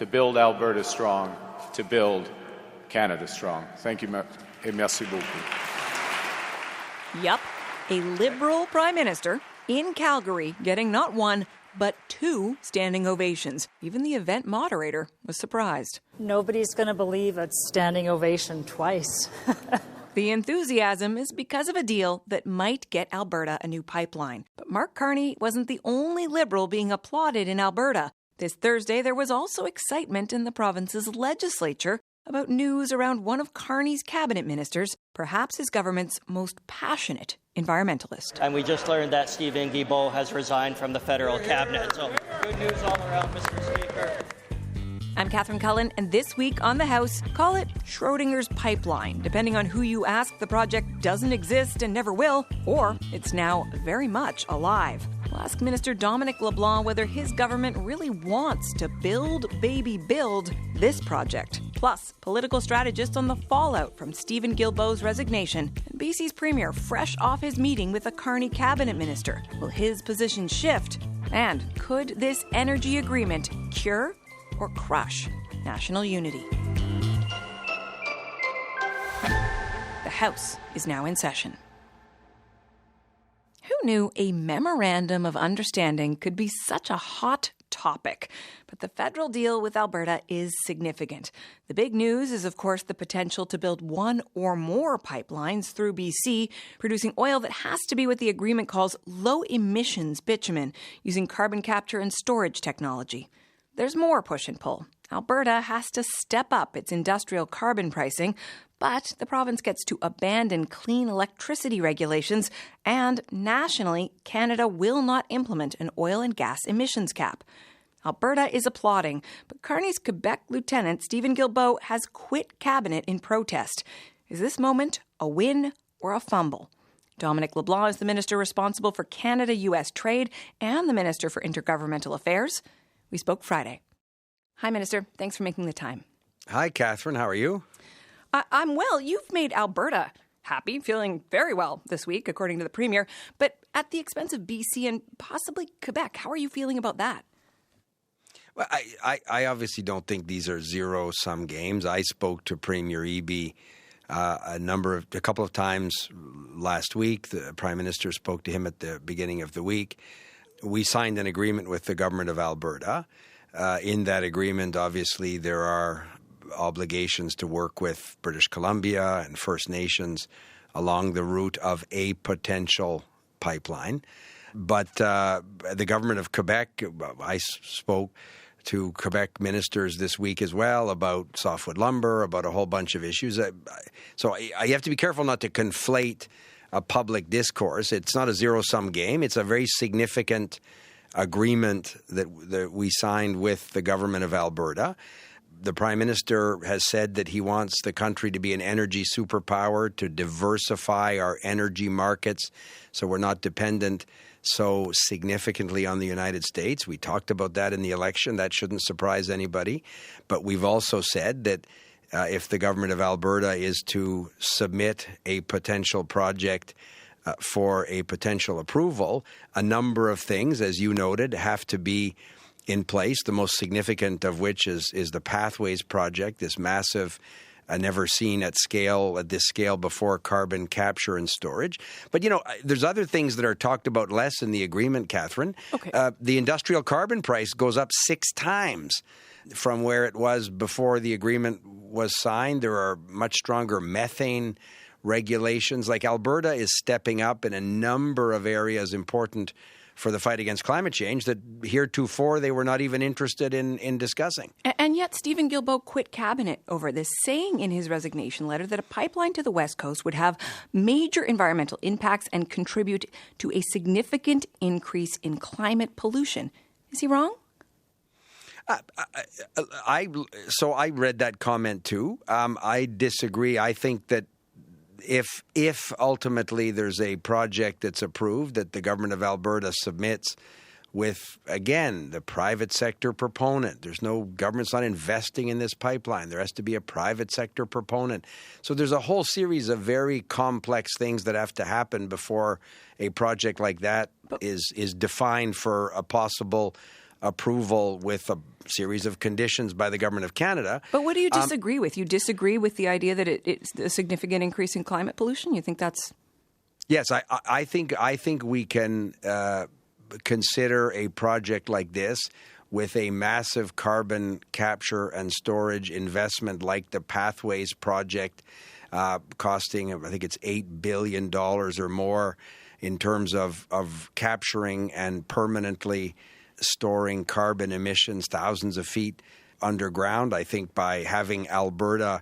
to build Alberta strong, to build Canada strong. Thank you, et merci beaucoup. Yup, a Liberal Prime Minister in Calgary getting not one, but two standing ovations. Even the event moderator was surprised. Nobody's going to believe it's standing ovation twice. The enthusiasm is because of a deal that might get Alberta a new pipeline. But Mark Carney wasn't the only Liberal being applauded in Alberta. This Thursday, there was also excitement in the province's legislature about news around one of Carney's cabinet ministers, perhaps his government's most passionate environmentalist. And we just learned that Stephen Guilbeault has resigned from the federal cabinet. So good news all around, Mr. Speaker. I'm Catherine Cullen, and this week on The House, call it Schrodinger's pipeline. Depending on who you ask, the project doesn't exist and never will, or it's now very much alive. We'll ask Minister Dominic LeBlanc whether his government really wants to build this project. Plus, political strategists on the fallout from Stephen Guilbeault's resignation, and BC's Premier fresh off his meeting with a Carney cabinet minister. Will his position shift? And could this energy agreement cure or crush national unity? The House is now in session. Who knew a memorandum of understanding could be such a hot topic? But the federal deal with Alberta is significant. The big news is, of course, the potential to build one or more pipelines through BC, producing oil that has to be what the agreement calls low-emissions bitumen, using carbon capture and storage technology. There's more push and pull. Alberta has to step up its industrial carbon pricing, but the province gets to abandon clean electricity regulations, and nationally, Canada will not implement an oil and gas emissions cap. Alberta is applauding, but Carney's Quebec lieutenant, Stephen Guilbeault, has quit cabinet in protest. Is this moment a win or a fumble? Dominic LeBlanc is the minister responsible for Canada-US trade and the minister for intergovernmental affairs. We spoke Friday. Hi, Minister. Thanks for making the time. Hi, Catherine. How are you? I'm well. You've made Alberta happy, feeling very well this week, according to the Premier, but at the expense of BC and possibly Quebec. How are you feeling about that? Well, I obviously don't think these are zero-sum games. I spoke to Premier Eby a couple of times last week. The Prime Minister spoke to him at the beginning of the week. We signed an agreement with the government of Alberta. In that agreement, obviously, there are obligations to work with British Columbia and First Nations along the route of a potential pipeline. But the government of Quebec, I spoke to Quebec ministers this week as well about softwood lumber, about a whole bunch of issues. So I have to be careful not to conflate a public discourse. It's not a zero-sum game. It's a very significant agreement that we signed with the government of Alberta. The Prime Minister has said that he wants the country to be an energy superpower, to diversify our energy markets so we're not dependent so significantly on the United States. We talked about that in the election. That shouldn't surprise anybody. But we've also said that if the government of Alberta is to submit a potential project for a potential approval, a number of things, as you noted, have to be in place, the most significant of which is the Pathways project, this massive, never seen at this scale before, carbon capture and storage. But, there's other things that are talked about less in the agreement, Catherine. Okay. The industrial carbon price goes up 6 times from where it was before the agreement was signed. There are much stronger methane regulations. Like Alberta is stepping up in a number of areas important for the fight against climate change that heretofore they were not even interested in discussing. And yet Stephen Guilbeault quit cabinet over this, saying in his resignation letter that a pipeline to the West Coast would have major environmental impacts and contribute to a significant increase in climate pollution. Is he wrong? I read that comment too. I disagree. I think that if ultimately there's a project that's approved that the government of Alberta submits with, again, the private sector proponent. There's no government's not investing in this pipeline. There has to be a private sector proponent. So there's a whole series of very complex things that have to happen before a project like that is defined for a possible approval with a series of conditions by the Government of Canada. But what do you disagree with? You disagree with the idea that it's a significant increase in climate pollution? You think that's... Yes, I think we can consider a project like this with a massive carbon capture and storage investment like the Pathways project, costing, I think it's $8 billion or more in terms of capturing and permanently storing carbon emissions thousands of feet underground. I think by having Alberta,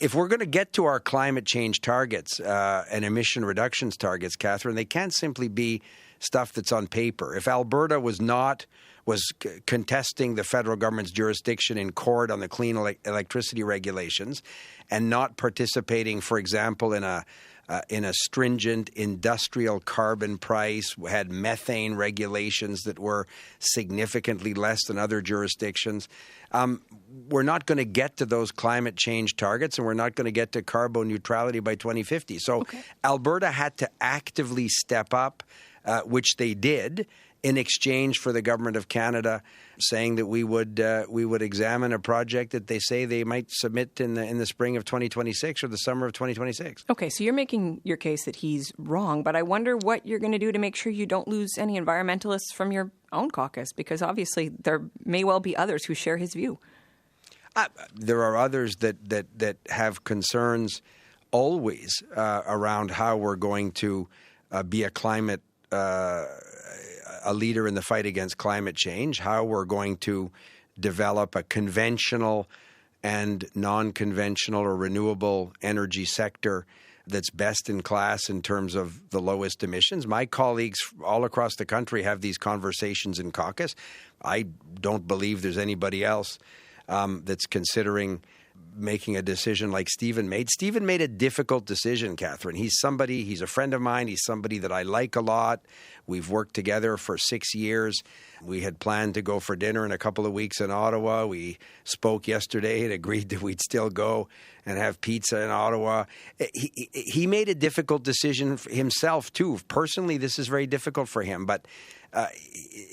if we're going to get to our climate change targets and emission reductions targets, Catherine, they can't simply be stuff that's on paper. If Alberta was contesting the federal government's jurisdiction in court on the clean electricity regulations and not participating, for example, in a stringent industrial carbon price, had methane regulations that were significantly less than other jurisdictions, we're not going to get to those climate change targets, and we're not going to get to carbon neutrality by 2050. So Alberta had to actively step up, which they did, in exchange for the Government of Canada saying that we would examine a project that they say they might submit in the spring of 2026 or the summer of 2026. Okay, so you're making your case that he's wrong, but I wonder what you're going to do to make sure you don't lose any environmentalists from your own caucus, because obviously there may well be others who share his view. There are others that have concerns always around how we're going to be a leader in the fight against climate change, how we're going to develop a conventional and non-conventional or renewable energy sector that's best in class in terms of the lowest emissions. My colleagues all across the country have these conversations in caucus. I don't believe there's anybody else that's considering making a decision like Stephen made. Stephen made a difficult decision, Catherine. He's a friend of mine. He's somebody that I like a lot. We've worked together for 6 years. We had planned to go for dinner in a couple of weeks in Ottawa. We spoke yesterday and agreed that we'd still go and have pizza in Ottawa. He made a difficult decision for himself, too. Personally, this is very difficult for him, but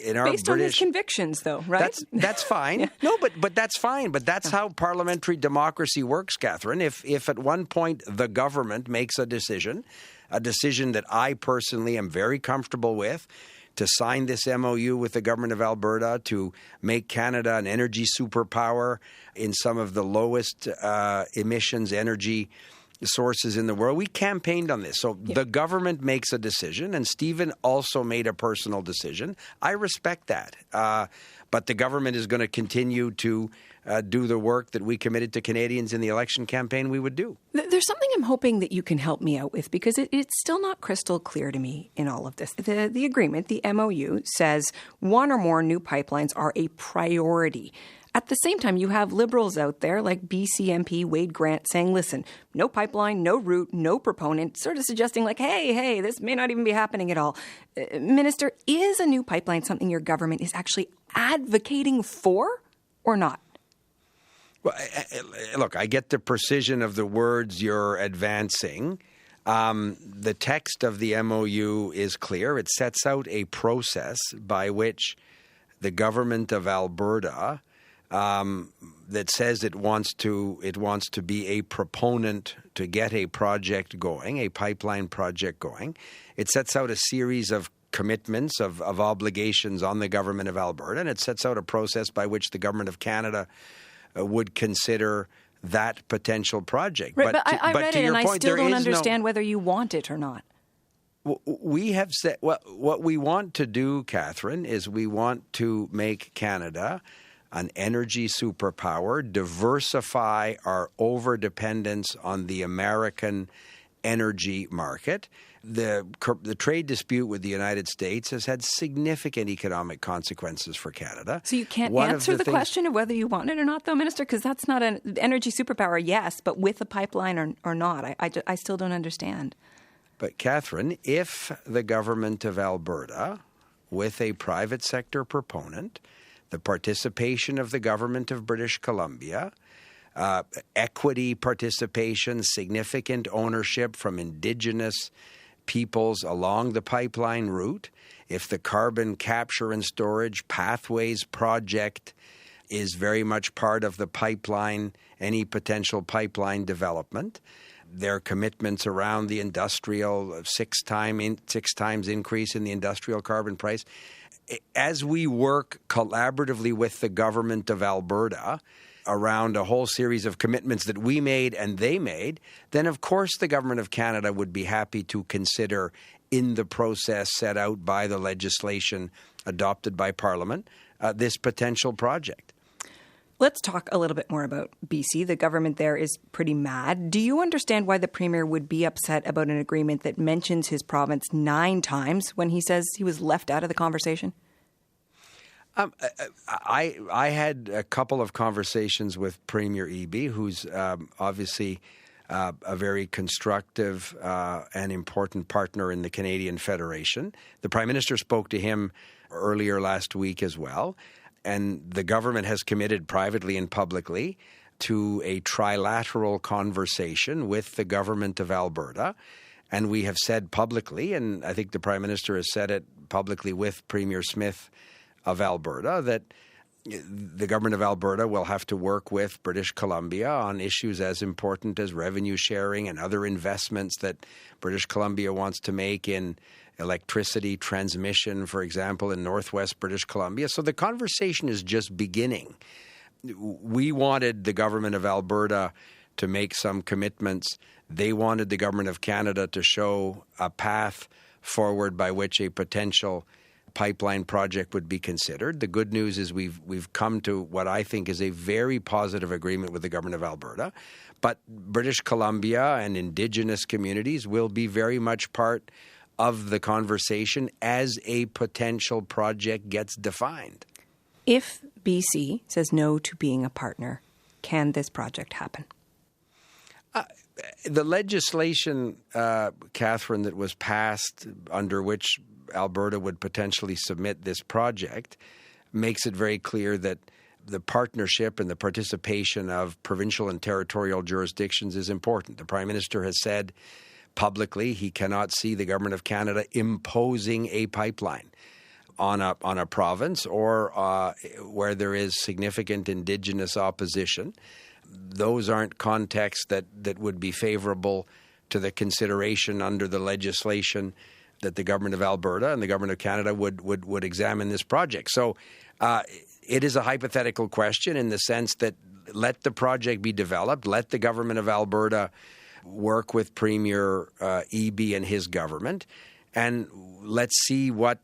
in our based on his convictions, though, right? That's fine. Yeah. No, but that's fine. But that's how parliamentary democracy works, Catherine. If at one point the government makes a decision that I personally am very comfortable with, to sign this MOU with the Government of Alberta to make Canada an energy superpower in some of the lowest emissions energy sources in the world. We campaigned on this. So the government makes a decision, and Stephen also made a personal decision. I respect that. But the government is going to continue to do the work that we committed to Canadians in the election campaign we would do. There's something I'm hoping that you can help me out with, because it's still not crystal clear to me in all of this. The agreement, the MOU, says one or more new pipelines are a priority. At the same time, you have Liberals out there like BC MP Wade Grant saying, listen, no pipeline, no route, no proponent, sort of suggesting like, hey, this may not even be happening at all. Minister, is a new pipeline something your government is actually advocating for or not? Well, look, I get the precision of the words you're advancing. The text of the MOU is clear. It sets out a process by which the government of Alberta that says it wants to be a proponent to get a project going, a pipeline project going. It sets out a series of commitments, of obligations on the government of Alberta, and it sets out a process by which the government of Canada would consider that potential project. Right, but I read it, and I still don't understand whether you want it or not. We have said what we want to do, Catherine, is we want to make Canada an energy superpower, diversify our overdependence on the American energy market. The trade dispute with the United States has had significant economic consequences for Canada. So you can't answer the question of whether you want it or not, though, Minister, because that's not an energy superpower, yes, but with a pipeline or not. I still don't understand. But, Catherine, if the government of Alberta, with a private sector proponent, the participation of the government of British Columbia, equity participation, significant ownership from Indigenous peoples along the pipeline route, if the carbon capture and storage pathways project is very much part of the pipeline, any potential pipeline development. Their commitments around the industrial six times increase in the industrial carbon price. As we work collaboratively with the government of Alberta around a whole series of commitments that we made and they made, then of course the government of Canada would be happy to consider in the process set out by the legislation adopted by Parliament this potential project. Let's talk a little bit more about BC. The government there is pretty mad. Do you understand why the Premier would be upset about an agreement that mentions his province 9 times when he says he was left out of the conversation? I had a couple of conversations with Premier Eby, who's obviously a very constructive and important partner in the Canadian Federation. The Prime Minister spoke to him earlier last week as well. And the government has committed privately and publicly to a trilateral conversation with the government of Alberta. And we have said publicly, and I think the Prime Minister has said it publicly with Premier Smith of Alberta, that the government of Alberta will have to work with British Columbia on issues as important as revenue sharing and other investments that British Columbia wants to make in electricity transmission, for example, in northwest British Columbia. So the conversation is just beginning. We wanted the government of Alberta to make some commitments. They wanted the government of Canada to show a path forward by which a potential pipeline project would be considered. The good news is we've come to what I think is a very positive agreement with the government of Alberta. But British Columbia and Indigenous communities will be very much part of the conversation as a potential project gets defined. If BC says no to being a partner, can this project happen? The legislation, Catherine, that was passed under which Alberta would potentially submit this project makes it very clear that the partnership and the participation of provincial and territorial jurisdictions is important. The Prime Minister has said publicly he cannot see the government of Canada imposing a pipeline on a province or where there is significant Indigenous opposition. Those aren't contexts that would be favorable to the consideration under the legislation that the government of Alberta and the government of Canada would examine this project. So it is a hypothetical question in the sense that let the project be developed, let the government of Alberta work with Premier Eby and his government, and let's see what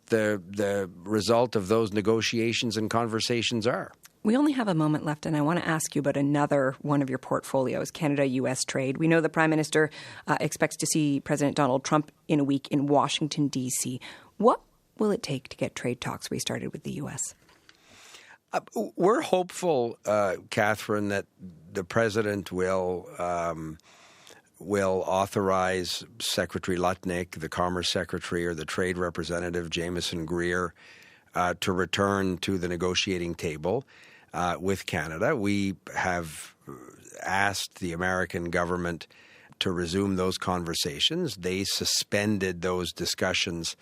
the result of those negotiations and conversations are. We only have a moment left, and I want to ask you about another one of your portfolios, Canada-U.S. trade. We know the Prime Minister expects to see President Donald Trump in a week in Washington, D.C. What will it take to get trade talks restarted with the U.S.? We're hopeful, Catherine, that the President will authorize Secretary Lutnick, the Commerce Secretary, or the Trade Representative, Jameson Greer, to return to the negotiating table with Canada. We have asked the American government to resume those conversations. They suspended those discussions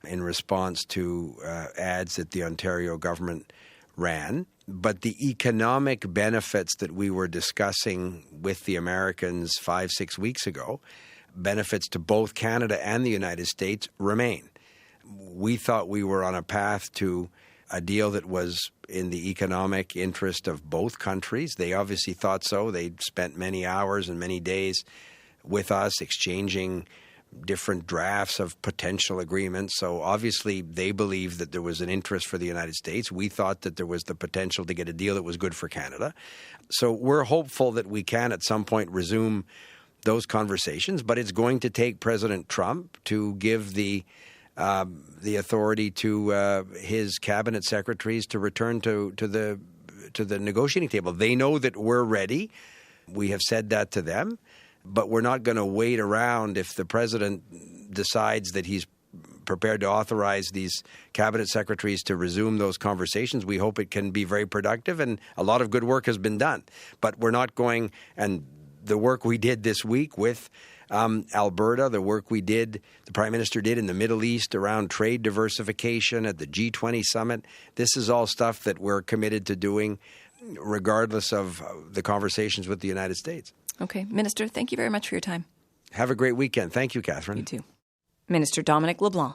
in response to ads that the Ontario government ran. But the economic benefits that we were discussing with the Americans 5-6 weeks ago, benefits to both Canada and the United States, remain. We thought we were on a path to a deal that was in the economic interest of both countries. They obviously thought so. They spent many hours and many days with us exchanging different drafts of potential agreements. So obviously they believed that there was an interest for the United States. We thought that there was the potential to get a deal that was good for Canada. So we're hopeful that we can at some point resume those conversations, but it's going to take President Trump to give the authority to his cabinet secretaries to return to the negotiating table. They know that we're ready. We have said that to them, but we're not going to wait around if the president decides that he's prepared to authorize these cabinet secretaries to resume those conversations. We hope it can be very productive, and a lot of good work has been done. But we're not going, and the work we did this week with Alberta, the work we did, the Prime Minister did in the Middle East around trade diversification at the G20 summit. This is all stuff that we're committed to doing regardless of the conversations with the United States. Okay. Minister, thank you very much for your time. Have a great weekend. Thank you, Catherine. You too. Minister Dominic LeBlanc.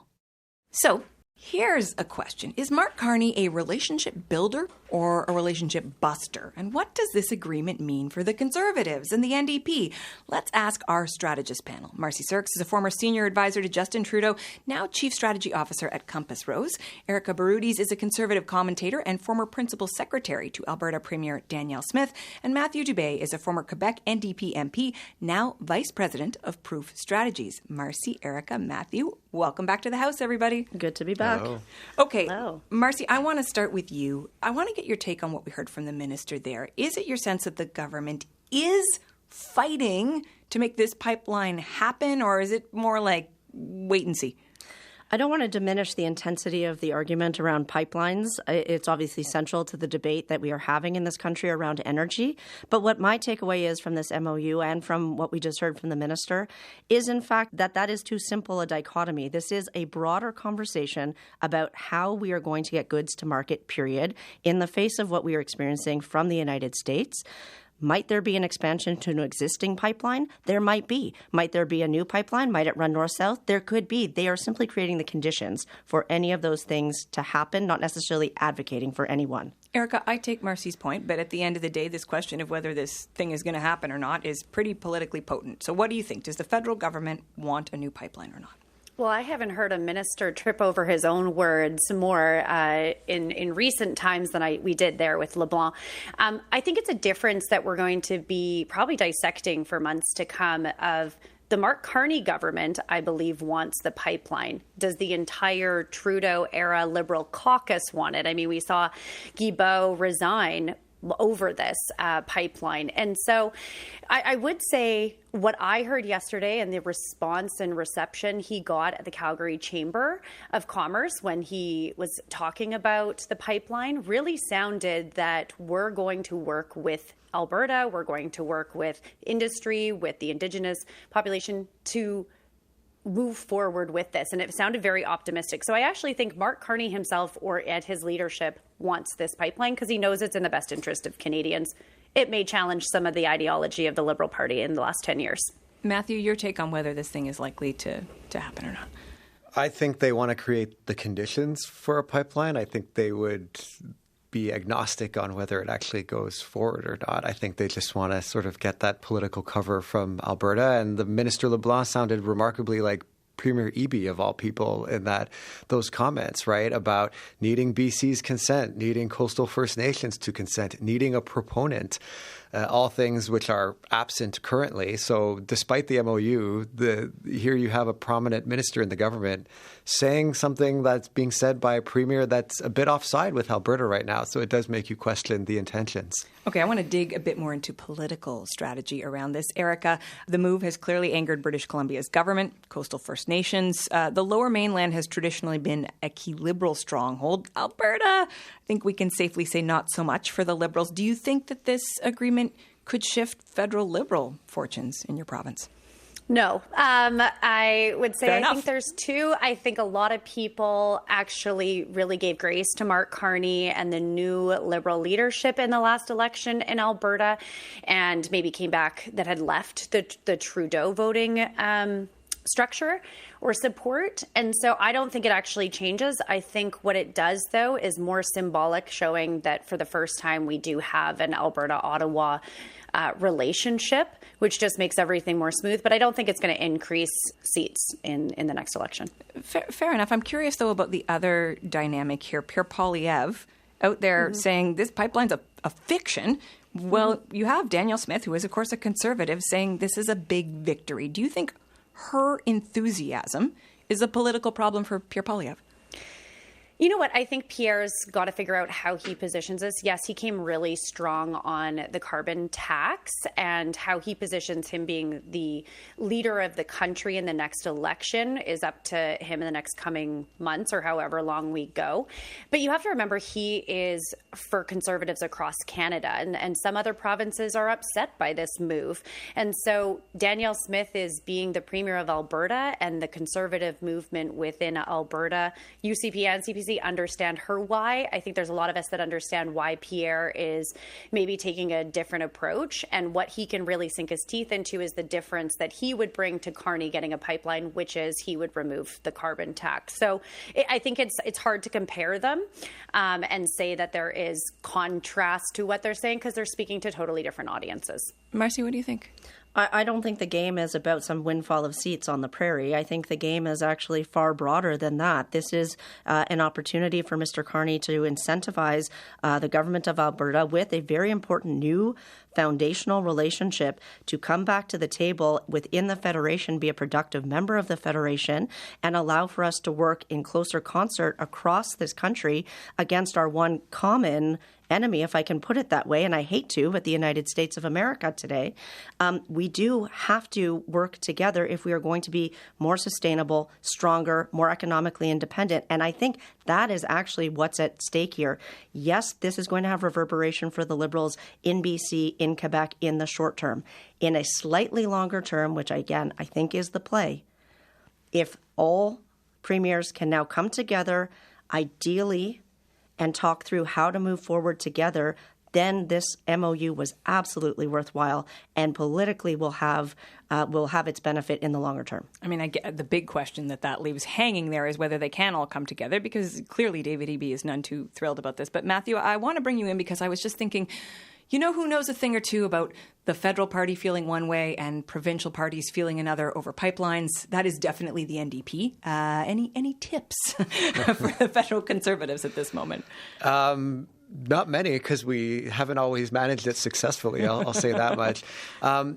So, here's a question. Is Mark Carney a relationship builder or a relationship buster? And what does this agreement mean for the Conservatives and the NDP? Let's ask our strategist panel. Marcy Serkis is a former senior advisor to Justin Trudeau, now chief strategy officer at Compass Rose. Erica Baroudis is a Conservative commentator and former principal secretary to Alberta Premier Danielle Smith. And Matthew Dubé is a former Quebec NDP MP, now vice president of Proof Strategies. Marcy, Erica, Matthew, welcome back to the House, everybody. Good to be back. Hello. Okay, Hello. Marcy, I want to start with you. I want to get your take on what we heard from the minister there. Is it your sense that the government is fighting to make this pipeline happen, or is it more like wait and see? I don't want to diminish the intensity of the argument around pipelines. It's obviously central to the debate that we are having in this country around energy. But what my takeaway is from this MOU and from what we just heard from the minister is, in fact, that is too simple a dichotomy. This is a broader conversation about how we are going to get goods to market, period, in the face of what we are experiencing from the United States. Might there be an expansion to an existing pipeline? There might be. Might there be a new pipeline? Might it run north-south? There could be. They are simply creating the conditions for any of those things to happen, not necessarily advocating for any one. Erica, I take Marcy's point, but at the end of the day, this question of whether this thing is going to happen or not is pretty politically potent. So what do you think? Does the federal government want a new pipeline or not? Well, I haven't heard a minister trip over his own words more in recent times than we did there with LeBlanc. I think it's a difference that we're going to be probably dissecting for months to come of the Mark Carney government, I believe, wants the pipeline. Does the entire Trudeau-era Liberal caucus want it? I mean, we saw Guilbeault resign over this pipeline. And so I would say what I heard yesterday and the response and reception he got at the Calgary Chamber of Commerce when he was talking about the pipeline really sounded that we're going to work with Alberta, we're going to work with industry, with the Indigenous population to move forward with this. And it sounded very optimistic. So I actually think Mark Carney himself or at his leadership wants this pipeline because he knows it's in the best interest of Canadians. It may challenge some of the ideology of the Liberal Party in the last 10 years. Matthew, your take on whether this thing is likely to happen or not? I think they want to create the conditions for a pipeline. I think they would be agnostic on whether it actually goes forward or not. I think they just want to sort of get that political cover from Alberta. And the Minister LeBlanc sounded remarkably like Premier Eby of all people in those comments, right, about needing BC's consent, needing coastal First Nations to consent, needing a proponent, all things which are absent currently. So despite the MOU, here you have a prominent minister in the government saying something that's being said by a premier that's a bit offside with Alberta right now. So it does make you question the intentions. Okay, I want to dig a bit more into political strategy around this. Erica, the move has clearly angered British Columbia's government, coastal First Nations. The Lower Mainland has traditionally been a key Liberal stronghold. Alberta, I think we can safely say not so much for the Liberals. Do you think that this agreement could shift federal Liberal fortunes in your province? No, I would say Fair I enough. think there's two. I think a lot of people actually really gave grace to Mark Carney and the new Liberal leadership in the last election in Alberta and maybe came back that had left the Trudeau voting structure or support. And so I don't think it actually changes. I think what it does, though, is more symbolic, showing that for the first time we do have an Alberta-Ottawa relationship, which just makes everything more smooth. But I don't think it's going to increase seats in the next election. Fair enough. I'm curious, though, about the other dynamic here. Pierre Poilievre out there saying this pipeline's a fiction. Well, you have Danielle Smith, who is, of course, a Conservative, saying this is a big victory. Do you think her enthusiasm is a political problem for Pierre Poilievre? You know what? I think Pierre's got to figure out how he positions this. Yes, he came really strong on the carbon tax and how he positions him being the leader of the country in the next election is up to him in the next coming months or however long we go. But you have to remember he is for Conservatives across Canada, and some other provinces are upset by this move. And so Danielle Smith is being the Premier of Alberta, and the Conservative movement within Alberta, UCP and CBC, understand her why. I think there's a lot of us that understand why Pierre is maybe taking a different approach, and what he can really sink his teeth into is the difference that he would bring to Carney getting a pipeline, which is he would remove the carbon tax. So I think it's hard to compare them and say that there is contrast to what they're saying, because they're speaking to totally different audiences. Marcy, what do you think? I don't think the game is about some windfall of seats on the prairie. I think the game is actually far broader than that. This is an opportunity for Mr. Carney to incentivize the government of Alberta with a very important new foundational relationship to come back to the table within the Federation, be a productive member of the Federation, and allow for us to work in closer concert across this country against our one common enemy, if I can put it that way, and I hate to, but the United States of America today. We do have to work together if we are going to be more sustainable, stronger, more economically independent. And I think that is actually what's at stake here. Yes, this is going to have reverberation for the Liberals in BC, in Quebec, in the short term. In a slightly longer term, which again, I think is the play, if all premiers can now come together, ideally, and talk through how to move forward together, then this MOU was absolutely worthwhile and politically will have its benefit in the longer term. I mean, the big question that leaves hanging there is whether they can all come together, because clearly David Eby is none too thrilled about this. But Matthew, I want to bring you in because I was just thinking, you know who knows a thing or two about the federal party feeling one way and provincial parties feeling another over pipelines? That is definitely the NDP. Any tips for the federal Conservatives at this moment? Not many, because we haven't always managed it successfully. I'll say that much.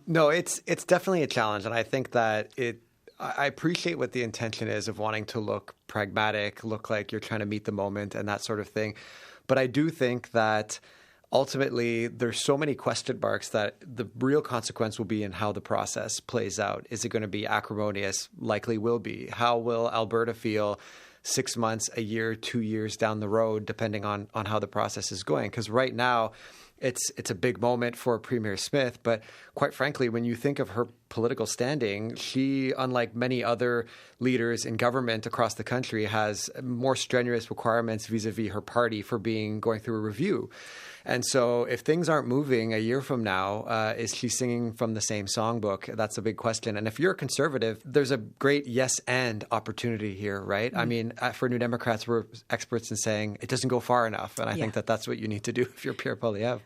No, it's definitely a challenge, and I think that I appreciate what the intention is of wanting to look pragmatic, look like you're trying to meet the moment and that sort of thing. But I do think that ultimately, there's so many question marks that the real consequence will be in how the process plays out. Is it going to be acrimonious? Likely will be. How will Alberta feel 6 months, a year, 2 years down the road, depending on how the process is going? Because right now, it's a big moment for Premier Smith. But quite frankly, when you think of her political standing, she, unlike many other leaders in government across the country, has more strenuous requirements vis-a-vis her party for going through a review. And so if things aren't moving a year from now, is she singing from the same songbook? That's a big question. And if you're a Conservative, there's a great yes and opportunity here, right? Mm-hmm. I mean, for New Democrats, we're experts in saying it doesn't go far enough. And I think that's what you need to do if you're Pierre Poilievre.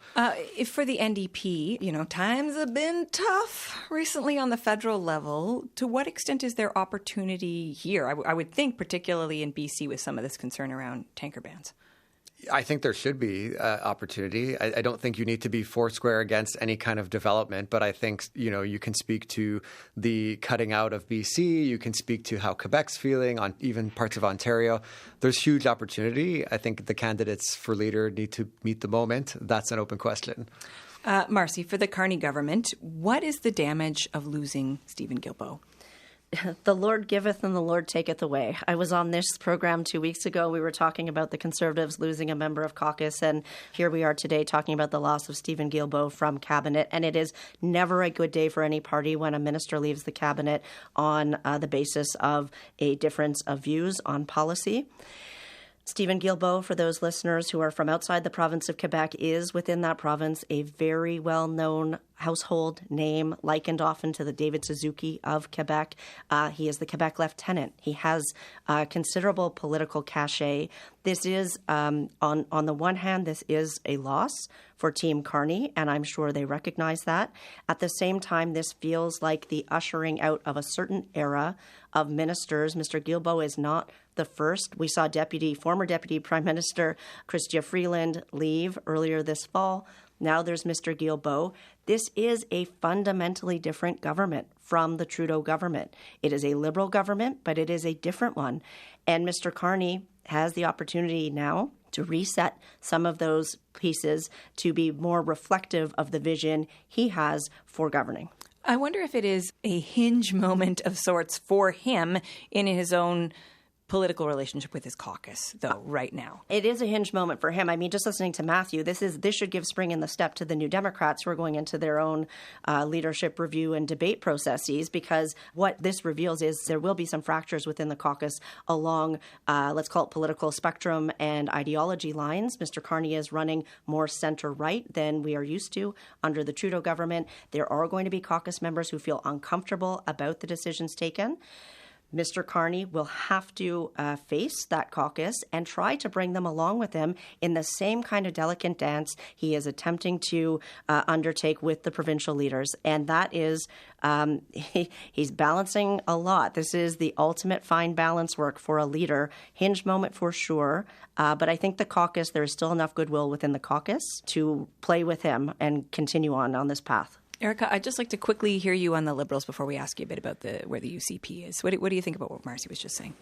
If for the NDP, times have been tough recently on the federal level. To what extent is there opportunity here? I would think particularly in BC with some of this concern around tanker bans. I think there should be opportunity. I don't think you need to be foursquare against any kind of development, but I think, you can speak to the cutting out of BC. You can speak to how Quebec's feeling on even parts of Ontario. There's huge opportunity. I think the candidates for leader need to meet the moment. That's an open question. Marcy, for the Carney government, what is the damage of losing Stephen Guilbeault? The Lord giveth and the Lord taketh away. I was on this program 2 weeks ago. We were talking about the Conservatives losing a member of caucus, and here we are today talking about the loss of Stephen Guilbeault from cabinet. And it is never a good day for any party when a minister leaves the cabinet on the basis of a difference of views on policy. Stephen Guilbeault, for those listeners who are from outside the province of Quebec, is within that province a very well-known household name, likened often to the David Suzuki of Quebec. He is the Quebec lieutenant. He has considerable political cachet. This is, on the one hand, this is a loss for Team Carney, and I'm sure they recognize that. At the same time, this feels like the ushering out of a certain era of ministers. Mr. Guilbeault is not the first. We saw former Deputy Prime Minister Chrystia Freeland leave earlier this fall. Now there's Mr. Guilbeault. This is a fundamentally different government from the Trudeau government. It is a Liberal government, but it is a different one. And Mr. Carney has the opportunity now to reset some of those pieces to be more reflective of the vision he has for governing. I wonder if it is a hinge moment of sorts for him in his own political relationship with his caucus, though, right now. It is a hinge moment for him. I mean, just listening to Matthew, this should give spring in the step to the New Democrats who are going into their own leadership review and debate processes, because what this reveals is there will be some fractures within the caucus along, let's call it political spectrum and ideology lines. Mr. Carney is running more center-right than we are used to under the Trudeau government. There are going to be caucus members who feel uncomfortable about the decisions taken. Mr. Carney will have to face that caucus and try to bring them along with him in the same kind of delicate dance he is attempting to undertake with the provincial leaders. And that is, he's balancing a lot. This is the ultimate fine balance work for a leader. Hinge moment for sure. But I think the caucus, there is still enough goodwill within the caucus to play with him and continue on this path. Erica, I'd just like to quickly hear you on the Liberals before we ask you a bit about where the UCP is. What do you think about what Marcy was just saying?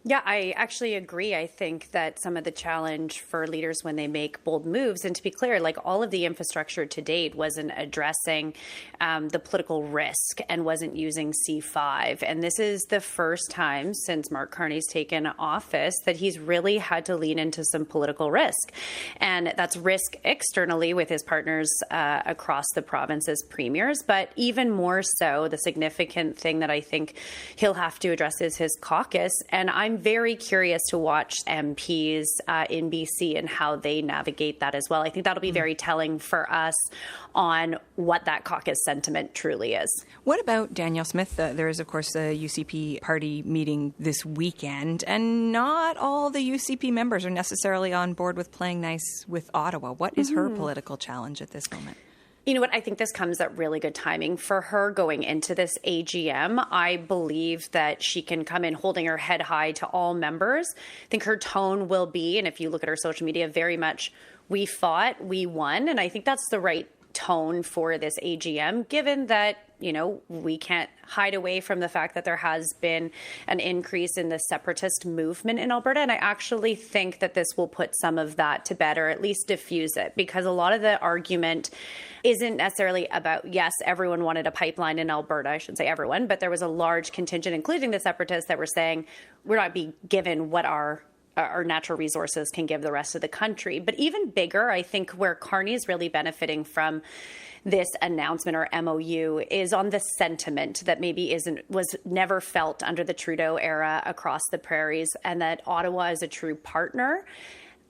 Yeah, I actually agree. I think that some of the challenge for leaders when they make bold moves, and to be clear, like all of the infrastructure to date wasn't addressing the political risk and wasn't using C5. And this is the first time since Mark Carney's taken office that he's really had to lean into some political risk. And that's risk externally with his partners across the province as premiers. But even more so, the significant thing that I think he'll have to address is his caucus. And I'm very curious to watch MPs in BC and how they navigate that as well. I think that'll be very telling for us on what that caucus sentiment truly is. What about Danielle Smith? There is, of course, a UCP party meeting this weekend, and not all the UCP members are necessarily on board with playing nice with Ottawa. What is her political challenge at this moment? You know what? I think this comes at really good timing for her going into this AGM. I believe that she can come in holding her head high to all members. I think her tone will be, and if you look at her social media, very much, we fought, we won. And I think that's the right tone for this AGM, given that, you know, we can't hide away from the fact that there has been an increase in the separatist movement in Alberta. And I actually think that this will put some of that to bed, or at least diffuse it, because a lot of the argument isn't necessarily about, yes, everyone wanted a pipeline in Alberta. I shouldn't say everyone, but there was a large contingent, including the separatists, that were saying we're not being given what our natural resources can give the rest of the country. But even bigger, I think where Carney is really benefiting from this announcement or MOU is on the sentiment that maybe was never felt under the Trudeau era across the prairies, and that Ottawa is a true partner.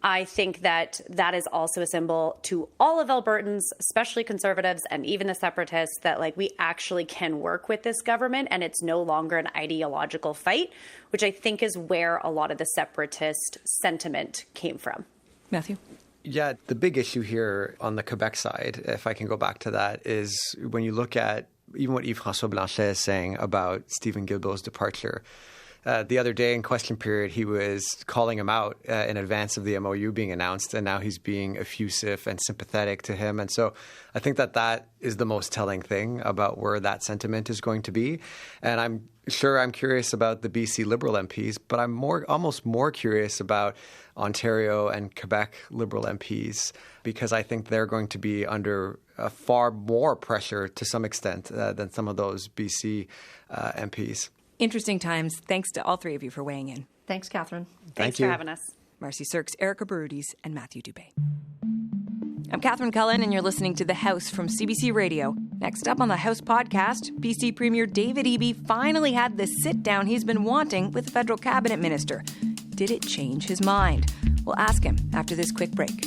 I think that that is also a symbol to all of Albertans, especially Conservatives and even the separatists, that like we actually can work with this government and it's no longer an ideological fight, which I think is where a lot of the separatist sentiment came from. Matthew? Yeah, the big issue here on the Quebec side, if I can go back to that, is when you look at even what Yves-François Blanchet is saying about Stephen Guilbeault's departure. The other day in question period, he was calling him out in advance of the MOU being announced, and now he's being effusive and sympathetic to him. And so I think that is the most telling thing about where that sentiment is going to be. And I'm curious about the BC Liberal MPs, but I'm almost more curious about Ontario and Quebec Liberal MPs, because I think they're going to be under far more pressure to some extent than some of those BC MPs. Interesting times. Thanks to all three of you for weighing in. Thanks, Catherine. Thanks for having us. Marcy Sirks, Erica Baroudis, and Matthew Dubé. I'm Catherine Cullen, and you're listening to The House from CBC Radio. Next up on The House podcast, BC Premier David Eby finally had the sit-down he's been wanting with the federal cabinet minister. Did it change his mind? We'll ask him after this quick break.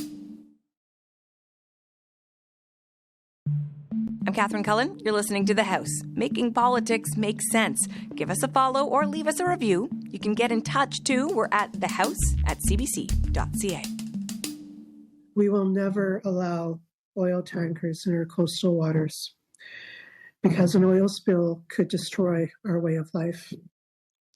I'm Catherine Cullen. You're listening to The House, making politics make sense. Give us a follow or leave us a review. You can get in touch, too. We're at thehouse@cbc.ca. We will never allow oil tankers in our coastal waters because an oil spill could destroy our way of life.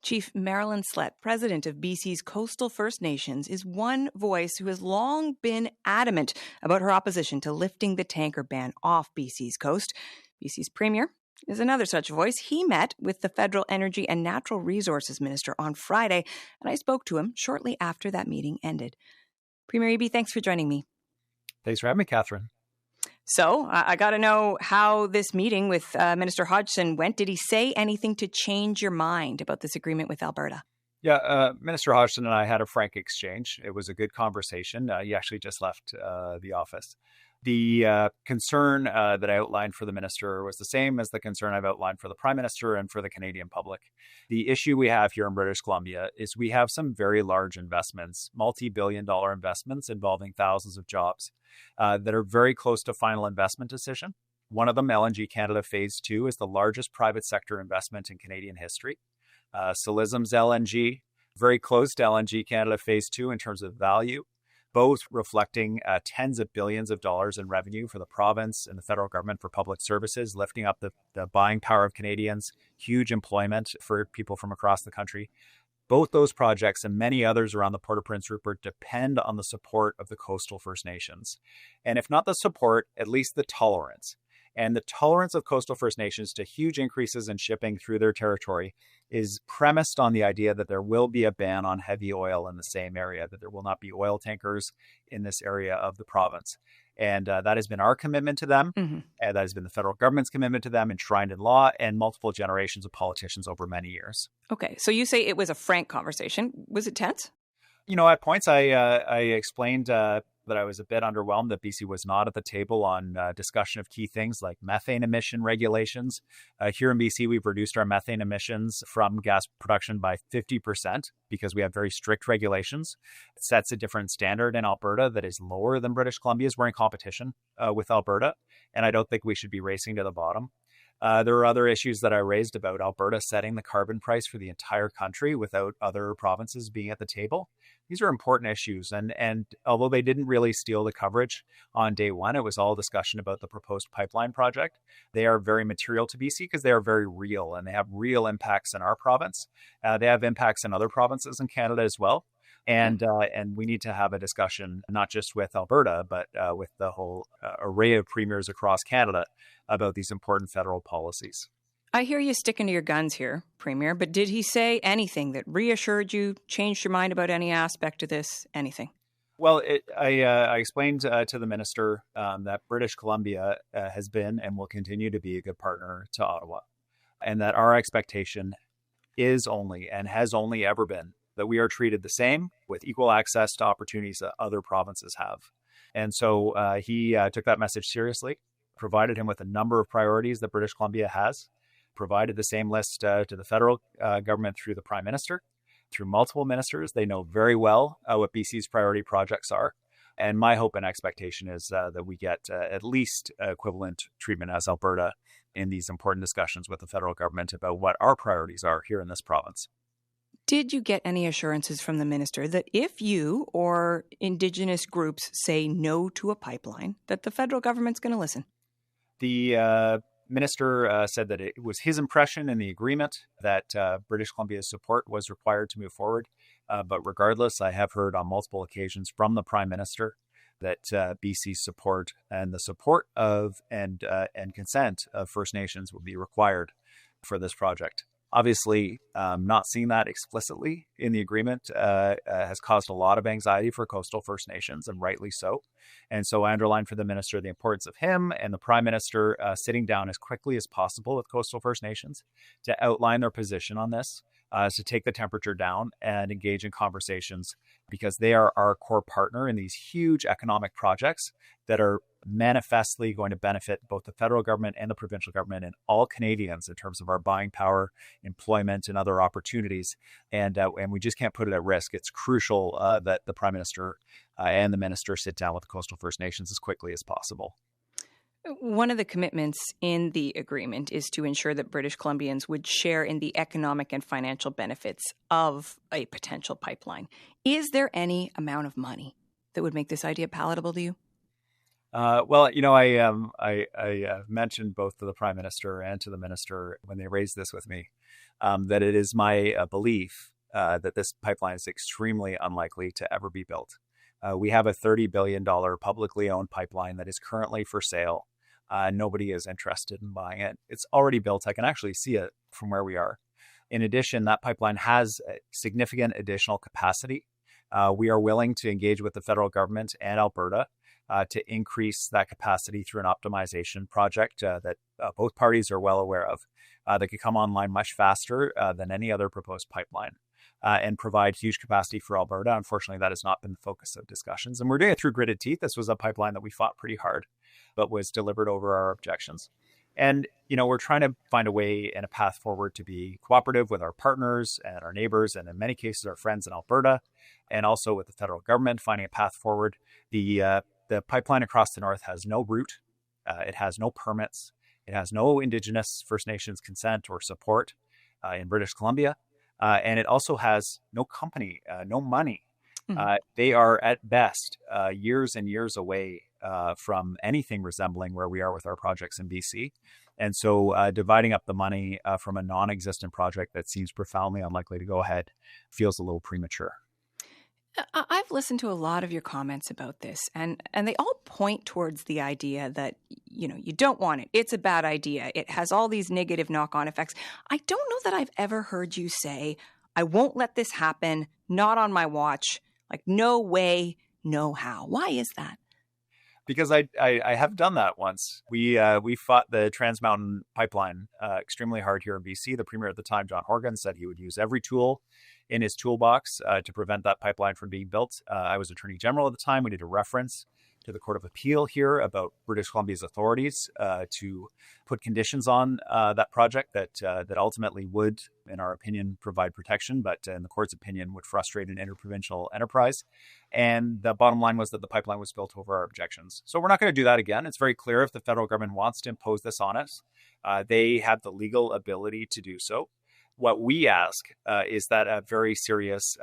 Chief Marilyn Slett, president of BC's Coastal First Nations, is one voice who has long been adamant about her opposition to lifting the tanker ban off BC's coast. BC's premier is another such voice. He met with the Federal Energy and Natural Resources Minister on Friday, and I spoke to him shortly after that meeting ended. Premier Eby, thanks for joining me. Thanks for having me, Catherine. So I got to know how this meeting with Minister Hodgson went. Did he say anything to change your mind about this agreement with Alberta? Yeah, Minister Hodgson and I had a frank exchange. It was a good conversation. He actually just left the office. The concern that I outlined for the minister was the same as the concern I've outlined for the Prime Minister and for the Canadian public. The issue we have here in British Columbia is we have some very large investments, multi-billion-dollar investments involving thousands of jobs that are very close to final investment decision. One of them, LNG Canada Phase 2, is the largest private sector investment in Canadian history. Silism's LNG, very close to LNG Canada Phase 2 in terms of value, both reflecting tens of billions of dollars in revenue for the province and the federal government for public services, lifting up the buying power of Canadians, huge employment for people from across the country. Both those projects and many others around the Port of Prince Rupert depend on the support of the coastal First Nations. And if not the support, at least the tolerance. And the tolerance of coastal First Nations to huge increases in shipping through their territory is premised on the idea that there will be a ban on heavy oil in the same area, that there will not be oil tankers in this area of the province. And that has been our commitment to them. Mm-hmm. And that has been the federal government's commitment to them, enshrined in law, and multiple generations of politicians over many years. Okay, so you say it was a frank conversation. Was it tense? At points I explained that I was a bit underwhelmed that BC was not at the table on discussion of key things like methane emission regulations. Here in BC, we've reduced our methane emissions from gas production by 50% because we have very strict regulations. It sets a different standard in Alberta that is lower than British Columbia's. We're in competition with Alberta, and I don't think we should be racing to the bottom. There are other issues that I raised about Alberta setting the carbon price for the entire country without other provinces being at the table. These are important issues. And although they didn't really steal the coverage on day one, it was all discussion about the proposed pipeline project. They are very material to BC because they are very real and they have real impacts in our province. They have impacts in other provinces in Canada as well. And we need to have a discussion, not just with Alberta, but with the whole array of premiers across Canada about these important federal policies. I hear you sticking to your guns here, Premier, but did he say anything that reassured you, changed your mind about any aspect of this, anything? Well, I explained to the minister that British Columbia has been and will continue to be a good partner to Ottawa, and that our expectation is only and has only ever been that we are treated the same with equal access to opportunities that other provinces have. And so he took that message seriously, provided him with a number of priorities that British Columbia has, provided the same list to the federal government through the Prime Minister, through multiple ministers. They know very well what BC's priority projects are. And my hope and expectation is that we get at least equivalent treatment as Alberta in these important discussions with the federal government about what our priorities are here in this province. Did you get any assurances from the minister that if you or Indigenous groups say no to a pipeline, that the federal government's going to listen? The minister said that it was his impression in the agreement that British Columbia's support was required to move forward. But regardless, I have heard on multiple occasions from the Prime Minister that BC's support and the support of and consent of First Nations will be required for this project. Obviously, not seeing that explicitly in the agreement has caused a lot of anxiety for coastal First Nations, and rightly so. And so I underlined for the minister the importance of him and the Prime Minister sitting down as quickly as possible with coastal First Nations to outline their position on this, to take the temperature down and engage in conversations, because they are our core partner in these huge economic projects that are manifestly going to benefit both the federal government and the provincial government and all Canadians in terms of our buying power, employment, and other opportunities. And we just can't put it at risk. It's crucial that the Prime Minister and the Minister sit down with the coastal First Nations as quickly as possible. One of the commitments in the agreement is to ensure that British Columbians would share in the economic and financial benefits of a potential pipeline. Is there any amount of money that would make this idea palatable to you? Well, I mentioned both to the Prime Minister and to the Minister when they raised this with me that it is my belief that this pipeline is extremely unlikely to ever be built. We have a $30 billion publicly owned pipeline that is currently for sale Nobody is interested in buying it. It's already built. I can actually see it from where we are. In addition, that pipeline has significant additional capacity. We are willing to engage with the federal government and Alberta to increase that capacity through an optimization project that both parties are well aware of, that could come online much faster than any other proposed pipeline and provide huge capacity for Alberta. Unfortunately, that has not been the focus of discussions. And we're doing it through gritted teeth. This was a pipeline that we fought pretty hard, but was delivered over our objections. And, we're trying to find a way and a path forward to be cooperative with our partners and our neighbors, and in many cases, our friends in Alberta, and also with the federal government, finding a path forward. The pipeline across the north has no route. It has no permits. It has no Indigenous First Nations consent or support in British Columbia. And it also has no company, no money. They are at best years and years away from anything resembling where we are with our projects in BC. And so dividing up the money from a non-existent project that seems profoundly unlikely to go ahead feels a little premature. I've listened to a lot of your comments about this, and they all point towards the idea that, you don't want it. It's a bad idea. It has all these negative knock-on effects. I don't know that I've ever heard you say, I won't let this happen, not on my watch, like no way, no how. Why is that? Because I have done that once. We fought the Trans Mountain pipeline extremely hard here in BC. The premier at the time, John Horgan, said he would use every tool in his toolbox to prevent that pipeline from being built. I was Attorney General at the time. We did a reference to the Court of Appeal here about British Columbia's authorities to put conditions on that project that ultimately would, in our opinion, provide protection, but in the court's opinion would frustrate an interprovincial enterprise. And the bottom line was that the pipeline was built over our objections. So we're not going to do that again. It's very clear if the federal government wants to impose this on us, they have the legal ability to do so. What we ask is that a very serious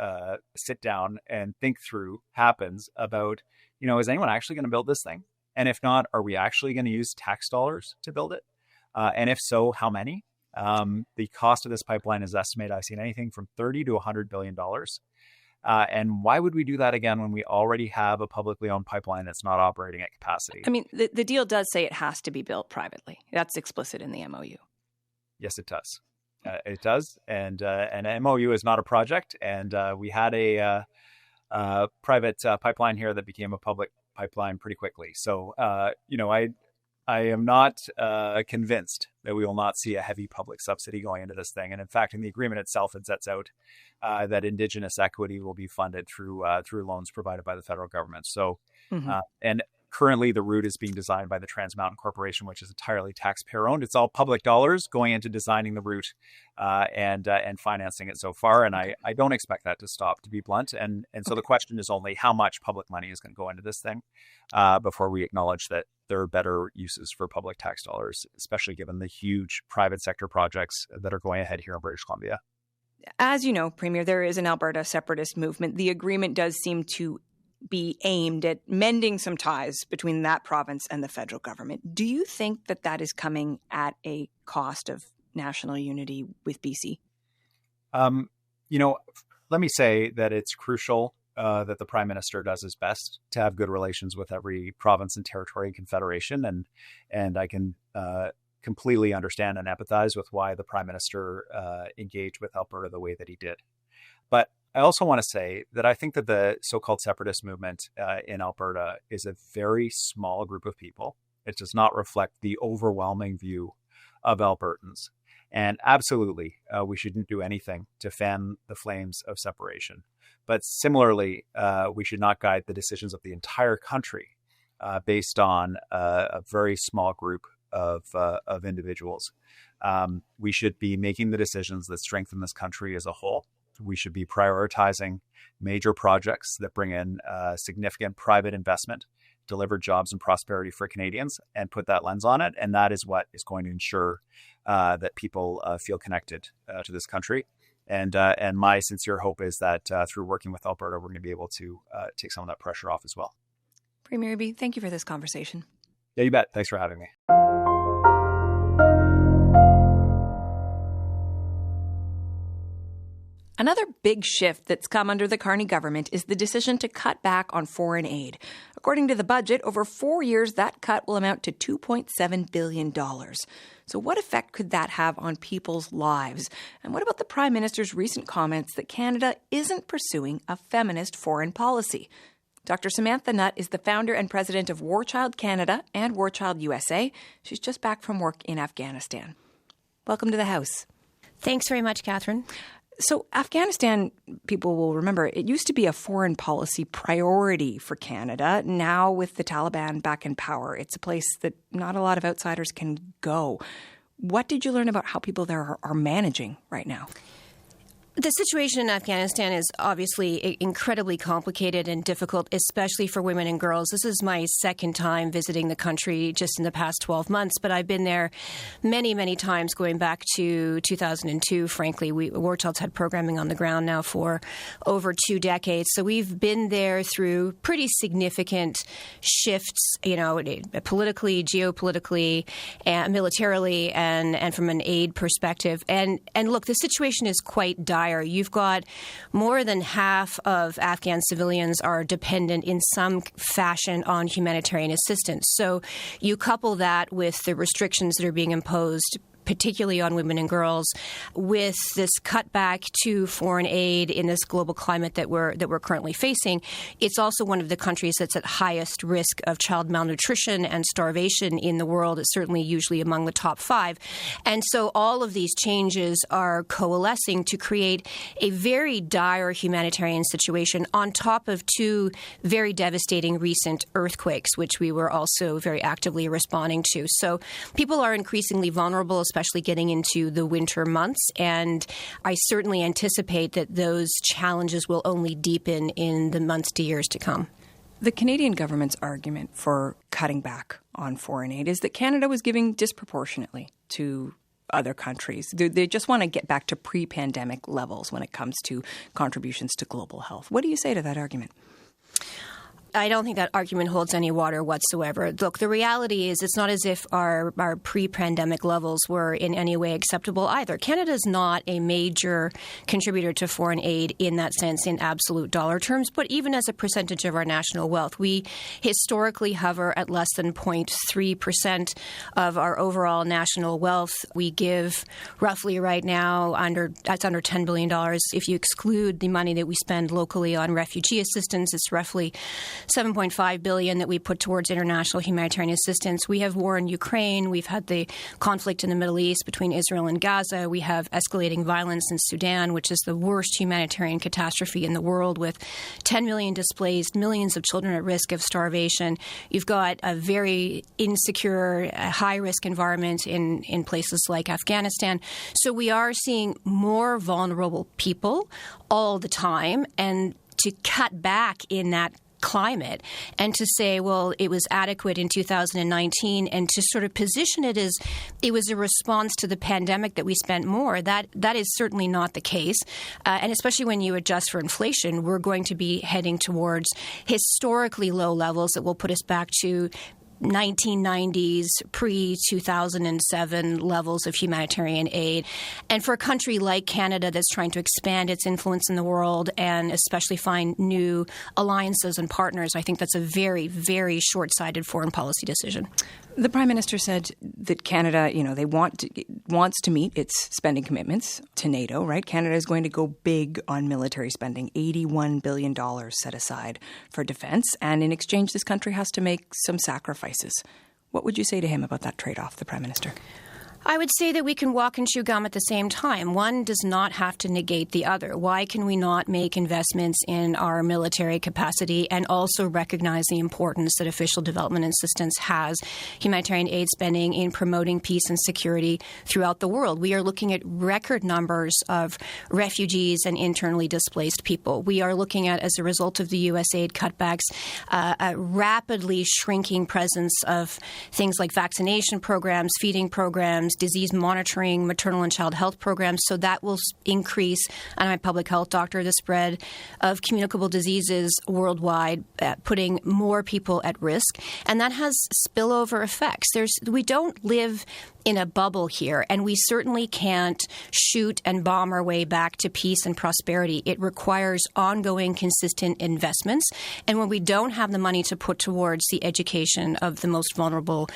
sit down and think through happens about, is anyone actually going to build this thing? And if not, are we actually going to use tax dollars to build it? And if so, how many? The cost of this pipeline is estimated, I've seen anything from $30 to $100 billion. And why would we do that again when we already have a publicly owned pipeline that's not operating at capacity? I mean, the deal does say it has to be built privately. That's explicit in the MOU. Yes, it does. It does. And an MOU is not a project. And we had a private pipeline here that became a public pipeline pretty quickly. So, I am not convinced that we will not see a heavy public subsidy going into this thing. And in fact, in the agreement itself, it sets out that Indigenous equity will be funded through loans provided by the federal government. So, and currently the route is being designed by the Trans Mountain Corporation, which is entirely taxpayer owned. It's all public dollars going into designing the route and financing it so far. And I don't expect that to stop, to be blunt. And so the question is only how much public money is going to go into this thing before we acknowledge that there are better uses for public tax dollars, especially given the huge private sector projects that are going ahead here in British Columbia. As you know, Premier, there is an Alberta separatist movement. The agreement does seem to be aimed at mending some ties between that province and the federal government. Do you think that that is coming at a cost of national unity with BC? Let me say that it's crucial that the Prime Minister does his best to have good relations with every province and territory and confederation. And I can completely understand and empathize with why the Prime Minister engaged with Alberta the way that he did. But I also want to say that I think that the so-called separatist movement in Alberta is a very small group of people. It does not reflect the overwhelming view of Albertans. And absolutely, we shouldn't do anything to fan the flames of separation. But similarly, we should not guide the decisions of the entire country based on a very small group of individuals. We should be making the decisions that strengthen this country as a whole. We should be prioritizing major projects that bring in significant private investment, deliver jobs and prosperity for Canadians, and put that lens on it. And that is what is going to ensure that people feel connected to this country. And my sincere hope is that through working with Alberta, we're going to be able to take some of that pressure off as well. Premier Eby, thank you for this conversation. Yeah, you bet. Thanks for having me. Another big shift that's come under the Carney government is the decision to cut back on foreign aid. According to the budget, over 4 years, that cut will amount to $2.7 billion. So what effect could that have on people's lives? And what about the Prime Minister's recent comments that Canada isn't pursuing a feminist foreign policy? Dr. Samantha Nutt is the founder and president of War Child Canada and War Child USA. She's just back from work in Afghanistan. Welcome to the House. Thanks very much, Catherine. So Afghanistan, people will remember, it used to be a foreign policy priority for Canada. Now, with the Taliban back in power, it's a place that not a lot of outsiders can go. What did you learn about how people there are managing right now? The situation in Afghanistan is obviously incredibly complicated and difficult, especially for women and girls. This is my second time visiting the country just in the past 12 months, but I've been there many, many times going back to 2002. Frankly, War Child's had programming on the ground now for over 2 decades. So we've been there through pretty significant shifts, politically, geopolitically, and militarily, and from an aid perspective. And look, the situation is quite dire. You've got more than half of Afghan civilians are dependent in some fashion on humanitarian assistance. So you couple that with the restrictions that are being imposed, particularly on women and girls, with this cutback to foreign aid in this global climate that we're currently facing. It's also one of the countries that's at highest risk of child malnutrition and starvation in the world. It's certainly usually among the top 5. And so all of these changes are coalescing to create a very dire humanitarian situation on top of 2 very devastating recent earthquakes, which we were also very actively responding to. So people are increasingly vulnerable, especially getting into the winter months. And I certainly anticipate that those challenges will only deepen in the months to years to come. The Canadian government's argument for cutting back on foreign aid is that Canada was giving disproportionately to other countries. They just want to get back to pre-pandemic levels when it comes to contributions to global health. What do you say to that argument? I don't think that argument holds any water whatsoever. Look, the reality is it's not as if our pre-pandemic levels were in any way acceptable either. Canada is not a major contributor to foreign aid in that sense in absolute dollar terms, but even as a percentage of our national wealth. We historically hover at less than 0.3% of our overall national wealth. We give roughly right now that's under $10 billion. If you exclude the money that we spend locally on refugee assistance, it's roughly $7.5 billion that we put towards international humanitarian assistance. We have war in Ukraine. We've had the conflict in the Middle East between Israel and Gaza. We have escalating violence in Sudan, which is the worst humanitarian catastrophe in the world, with 10 million displaced, millions of children at risk of starvation. You've got a very insecure, high-risk environment in places like Afghanistan. So we are seeing more vulnerable people all the time, and to cut back in that climate and to say, well, it was adequate in 2019 and to sort of position it as it was a response to the pandemic that we spent more, that is certainly not the case. And especially when you adjust for inflation, we're going to be heading towards historically low levels that will put us back to 1990s, pre-2007 levels of humanitarian aid. And for a country like Canada that's trying to expand its influence in the world and especially find new alliances and partners, I think that's a very, very short-sighted foreign policy decision. The Prime Minister said that Canada, they wants to meet its spending commitments to NATO, right? Canada is going to go big on military spending, $81 billion set aside for defense. And in exchange, this country has to make some sacrifices. What would you say to him about that trade-off, the Prime Minister? I would say that we can walk and chew gum at the same time. One does not have to negate the other. Why can we not make investments in our military capacity and also recognize the importance that official development assistance has, humanitarian aid spending in promoting peace and security throughout the world? We are looking at record numbers of refugees and internally displaced people. We are looking at, as a result of the U.S. aid cutbacks, a rapidly shrinking presence of things like vaccination programs, feeding programs, programs, disease monitoring, maternal and child health programs. So that will increase, and I'm a public health doctor, the spread of communicable diseases worldwide, putting more people at risk. And that has spillover effects. We don't live in a bubble here, and we certainly can't shoot and bomb our way back to peace and prosperity. It requires ongoing, consistent investments. And when we don't have the money to put towards the education of the most vulnerable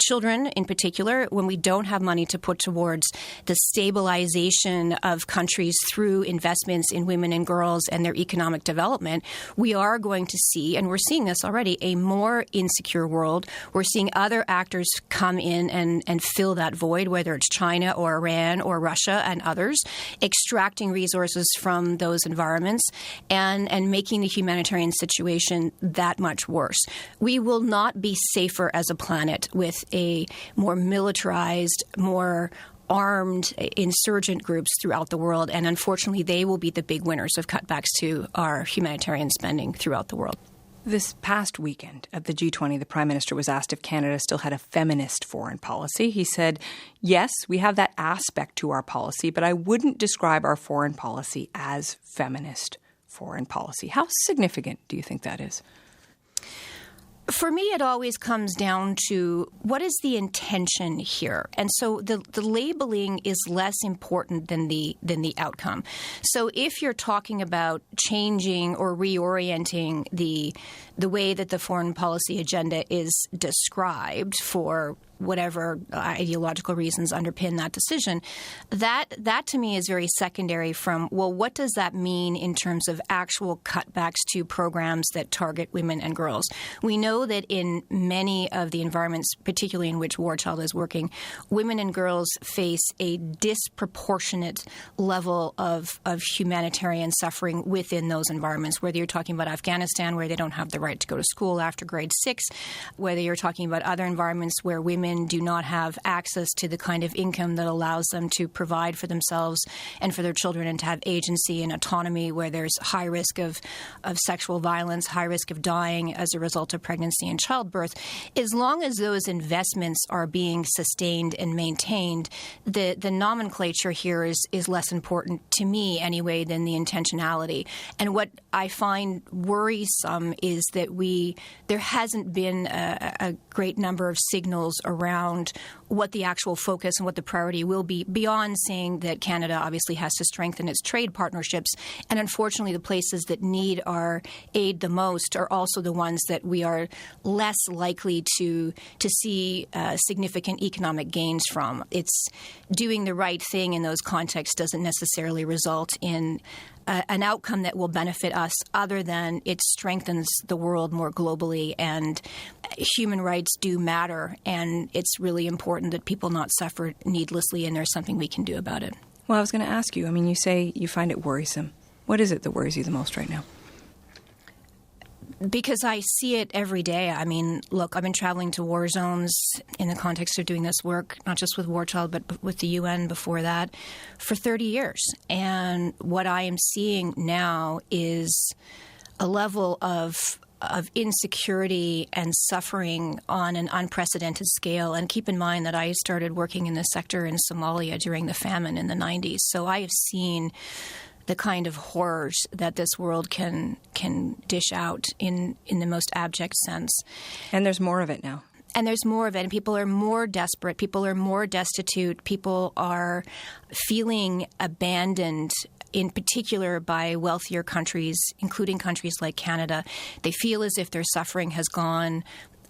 children in particular, when we don't have money to put towards the stabilization of countries through investments in women and girls and their economic development, we are going to see, and we're seeing this already, a more insecure world. We're seeing other actors come in and fill that void, whether it's China or Iran or Russia and others, extracting resources from those environments and making the humanitarian situation that much worse. We will not be safer as a planet with a more militarized, more armed insurgent groups throughout the world, and unfortunately they will be the big winners of cutbacks to our humanitarian spending throughout the world. This past weekend at the G20, the Prime Minister was asked if Canada still had a feminist foreign policy. He said, yes, we have that aspect to our policy, but I wouldn't describe our foreign policy as feminist foreign policy. How significant do you think that is? For me, it always comes down to what is the intention here, and so the labeling is less important than the outcome. So if you're talking about changing or reorienting the way that the foreign policy agenda is described for whatever ideological reasons underpin that decision, that to me is very secondary from, well, what does that mean in terms of actual cutbacks to programs that target women and girls? We know that in many of the environments, particularly in which War Child is working, women and girls face a disproportionate level of humanitarian suffering within those environments, whether you're talking about Afghanistan, where they don't have the right to go to school after grade 6, whether you're talking about other environments where women do not have access to the kind of income that allows them to provide for themselves and for their children and to have agency and autonomy, where there's high risk of sexual violence, high risk of dying as a result of pregnancy and childbirth. As long as those investments are being sustained and maintained, the nomenclature here is less important to me anyway than the intentionality. And what I find worrisome is that there hasn't been a great number of signals around what the actual focus and what the priority will be, beyond saying that Canada obviously has to strengthen its trade partnerships. And unfortunately, the places that need our aid the most are also the ones that we are less likely to see significant economic gains from. It's doing the right thing in those contexts doesn't necessarily result in an outcome that will benefit us, other than it strengthens the world more globally. And human rights do matter, and it's really important that people not suffer needlessly, and there's something we can do about it. Well, I was going to ask you, you say you find it worrisome. What is it that worries you the most right now? Because I see it every day. Look, I've been traveling to war zones in the context of doing this work, not just with War Child, but with the UN before that, for 30 years. And what I am seeing now is a level of insecurity and suffering on an unprecedented scale. And keep in mind that I started working in this sector in Somalia during the famine in the 90s. So I have seen the kind of horrors that this world can dish out in the most abject sense. And there's more of it now. And there's more of it. And people are more desperate. People are more destitute. People are feeling abandoned, in particular by wealthier countries, including countries like Canada. They feel as if their suffering has gone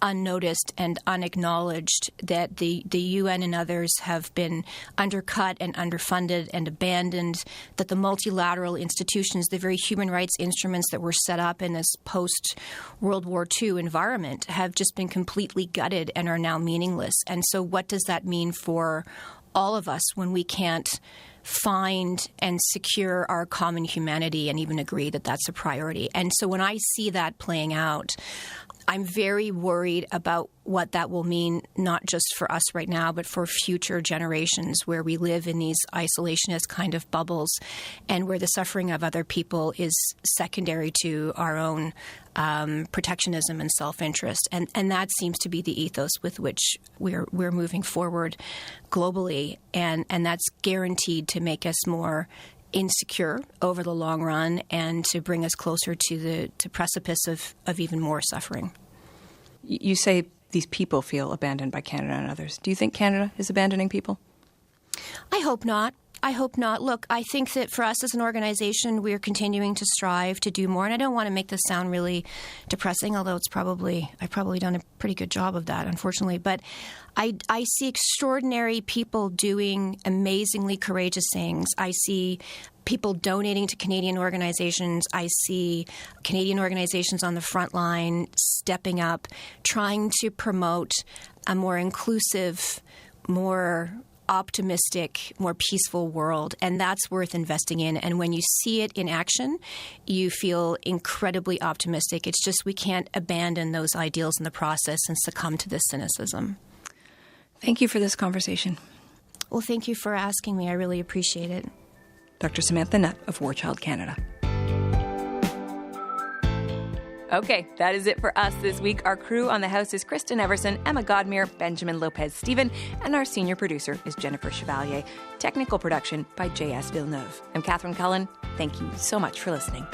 unnoticed and unacknowledged, that the UN and others have been undercut and underfunded and abandoned, that the multilateral institutions, the very human rights instruments that were set up in this post-World War II environment, have just been completely gutted and are now meaningless. And so what does that mean for all of us when we can't find and secure our common humanity and even agree that that's a priority? And so when I see that playing out, I'm very worried about what that will mean, not just for us right now, but for future generations where we live in these isolationist kind of bubbles and where the suffering of other people is secondary to our own protectionism and self-interest. And that seems to be the ethos with which we're moving forward globally. And that's guaranteed to make us more insecure over the long run and to bring us closer to the precipice of even more suffering. You say these people feel abandoned by Canada and others. Do you think Canada is abandoning people? I hope not. I hope not. Look, I think that for us as an organization, we're continuing to strive to do more. And I don't want to make this sound really depressing, although I've probably done a pretty good job of that, unfortunately. But I see extraordinary people doing amazingly courageous things. I see people donating to Canadian organizations. I see Canadian organizations on the front line stepping up, trying to promote a more inclusive, more optimistic, more peaceful world, and that's worth investing in. And when you see it in action, you feel incredibly optimistic. It's just we can't abandon those ideals in the process and succumb to this cynicism. Thank you for this conversation. Well, thank you for asking me. I really appreciate it. Dr. Samantha Nutt of War Child Canada. Okay, that is it for us this week. Our crew on the house is Kristen Everson, Emma Godmere, Benjamin Lopez-Steven, and our senior producer is Jennifer Chevalier. Technical production by J.S. Villeneuve. I'm Catherine Cullen. Thank you so much for listening.